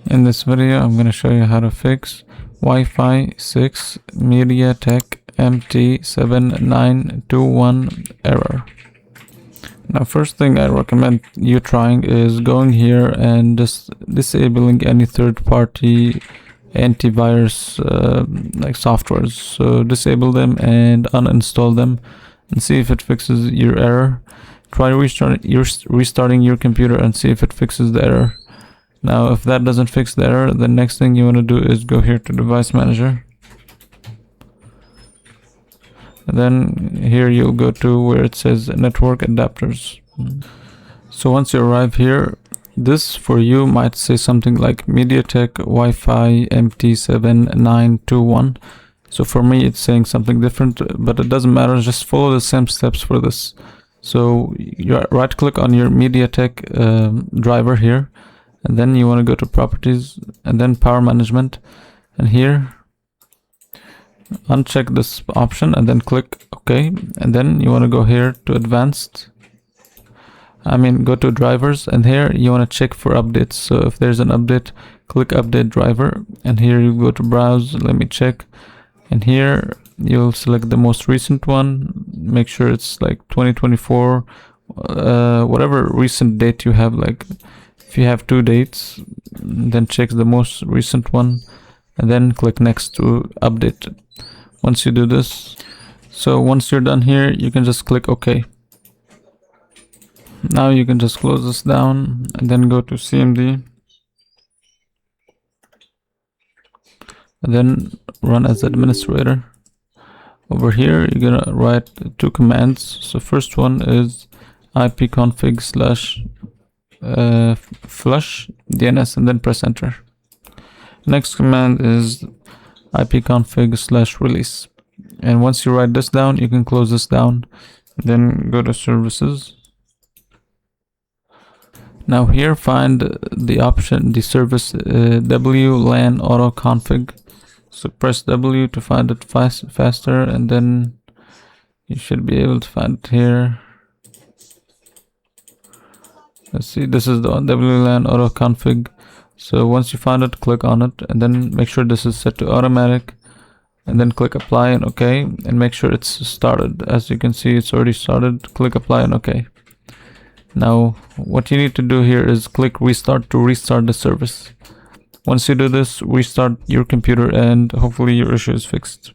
In this video, I'm going to show you how to fix Wi-Fi 6 MediaTek MT7921 error. Now, first thing I recommend you trying is going here and just disabling any third-party antivirus like softwares. So disable them and uninstall them and see if it fixes your error. Try restarting your computer and see if it fixes the error. Now, if that doesn't fix the error, the next thing you want to do is go here to Device Manager. And then here you'll go to where it says Network Adapters. So once you arrive here, this for you might say something like MediaTek Wi-Fi MT7921. So for me, it's saying something different, but it doesn't matter. Just follow the same steps for this. So you right click on your MediaTek driver here. And then you want to go to Properties and then Power Management, and here uncheck this option and then click OK. And then you want to go here to Advanced, go to Drivers, and here you want to check for updates. So if there's an update, click Update Driver, and here you go to Browse. Let me check, and here you'll select the most recent one. Make sure it's like 2024, whatever recent date you have. Like if you have two dates, then check the most recent one and then click Next to update. Once you do this, so once you're done here, you can just click OK. Now you can just close this down and then go to CMD and then run as administrator. Over here, you're gonna write two commands. So first one is ipconfig / flush DNS and then press enter. Next command is ipconfig / release, and once you write this down, you can close this down, then go to services. Now here find the option, the service WLAN auto config. So press W to find it faster, and then you should be able to find it here. Let's see, this is the WLAN auto config. So once you find it, click on it and then make sure this is set to automatic, and then click apply and OK, and make sure it's started. As you can see, it's already started. Click apply and OK. Now what you need to do here is click restart to restart the service. Once you do this, restart your computer and hopefully your issue is fixed.